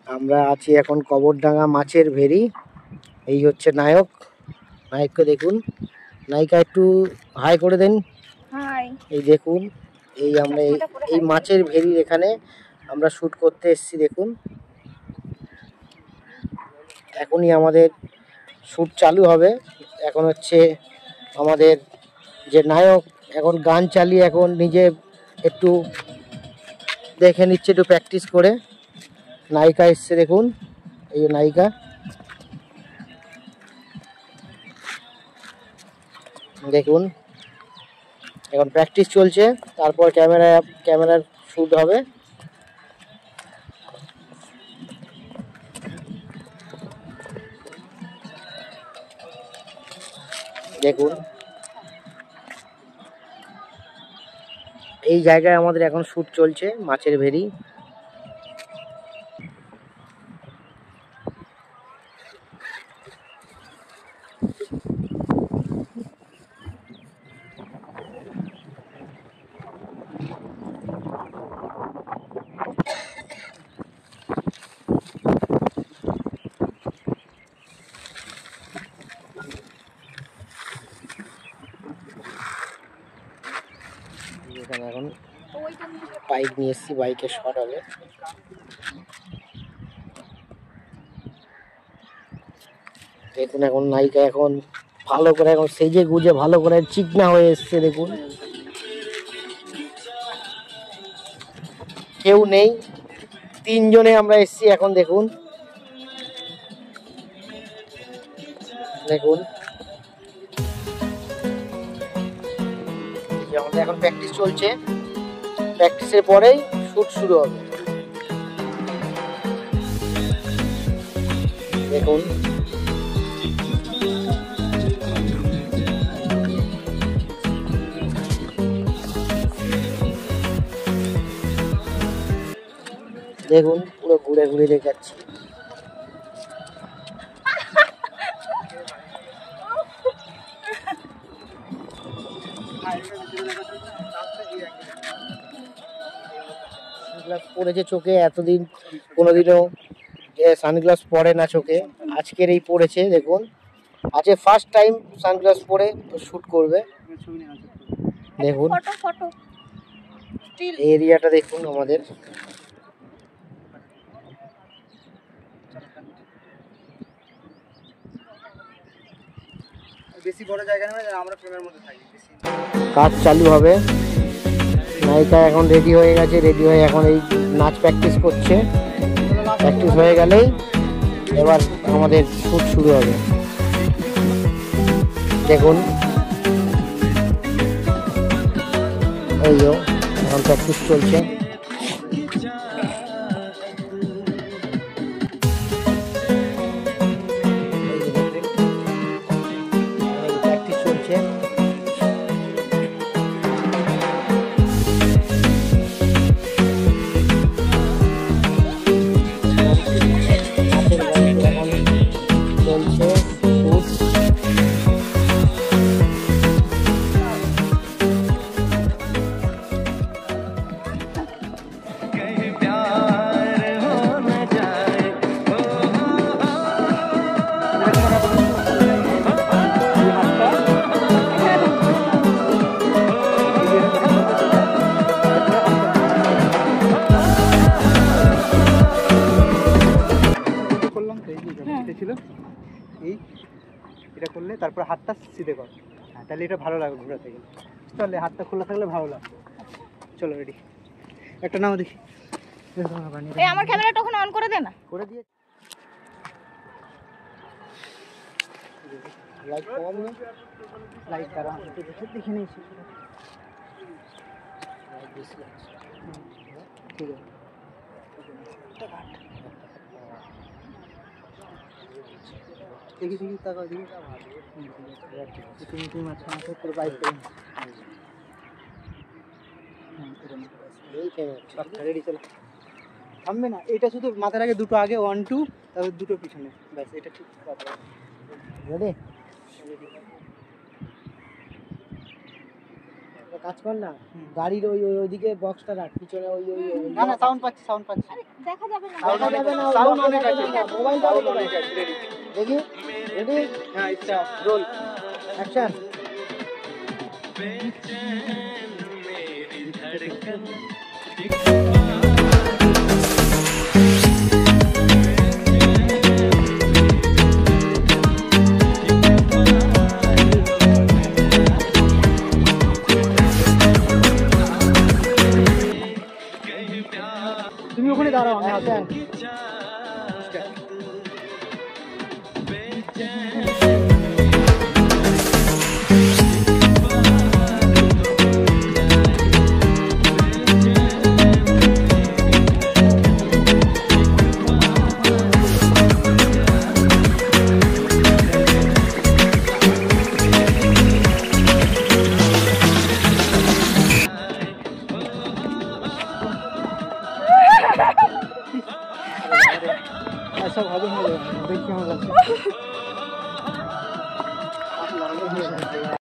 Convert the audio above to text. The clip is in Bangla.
আমরা আছি এখন কবরডাঙ্গা মাছের ভেরি। এই হচ্ছে নায়ক, নায়ককে দেখুন। নায়িকা একটু হাই করে দেন। হাই। এই দেখুন, এই আমরা এই মাছের ভেরি এখানে আমরা শ্যুট করতে এসেছি। দেখুন এখনই আমাদের শ্যুট চালু হবে। এখন হচ্ছে আমাদের যে নায়ক এখন গান চালিয়ে এখন নিজে একটু দেখে নিচ্ছে, একটু প্র্যাকটিস করে। নায়িকা এসছে দেখুন, এই যে নায়িকা দেখুন, এখন প্র্যাকটিস চলছে, তারপর ক্যামেরার শ্যুট হবে। দেখুন এই জায়গায় আমাদের এখন শ্যুট চলছে মাছের ভেরি। এখানে এখন বাইক নিয়ে এসেছি, বাইকের শট হবে। দেখুন এখন নায়িকা এখন ভালো করে এখন সেজে গুজে ভালো করে চিকনা হয়ে এসছে। দেখুন কেউ নেই, তিনজনে আমরা এসছি এখন। দেখুন দেখুন আমাদের এখন প্র্যাকটিস চলছে, প্র্যাকটিসের পরেই শুট শুরু হবে। দেখুন দেখুন পুরো ঘুরে ঘুরে দেখাচ্ছি। সানগ্লাস পরেছে চোখে, এতদিন কোনোদিনও সানগ্লাস পরে না চোখে, আজকের এই পরেছে। দেখুন আজকে ফার্স্ট টাইম সানগ্লাস পরে শুট করবে। দেখুন এরিয়াটা দেখুন আমাদের। বেশি বড় জায়গা নয়, আমরা ফ্রেমের মধ্যে থাকি। কাজ চালু হবে। নায়িকা এখন রেডি হয়ে গেছে, রেডি হয়ে এখন এই নাচ প্র্যাকটিস করছে। প্র্যাকটিস হয়ে গেলেই এবার আমাদের শুট শুরু হবে। দেখুন এই যে এখন প্র্যাকটিস চলছে। প্র্যাকটিস চলছে। এটা করলে তারপর হাতটা সিধে কর। হ্যাঁ, তাহলে এটা ভালো লাগবে ঘোরাতে গেলে। তাহলে হাতটা খোলা থাকলে ভালো লাগবে। চলো রেডি, একটা নাও দেখি। এই আমার ক্যামেরাটা ওখানে অন করে দে না। করে দিয়ে লাইট কম না, লাইট দ্বারা একটু দেখে নিই। ঠিক আছে, দেখি দেখি তাকাও দেখি। তুমি মাঝখানে করে বাইক করে রেডি। চলো থামবে না, এটা শুধু মাথার আগে দুটো আগে 1 2, তারপর দুটো পিছনে, ব্যাস এটা ঠিক কথা। রেডি কাজ কর না, হুম। গাড়ির ওই ওই ওইদিকে বক্সটা রাখ, পিছনে ওই ওই ওই না না সাউন্ড পাচ্ছি সাউন্ড পাচ্ছি আরে দেখা যাবে না। দেখা যাবে না, সাউন্ড ওই অনেক আছে মোবাইল সাউন্ড অনেক আছে রেডি দেখি, রেডি, হ্যাঁ স্টপ রোল অ্যাকশন। তুমি ওখানে দাঁড়াও আমি আসবো অ্যাকশন। সব হবে দেখি কেমন লাগছে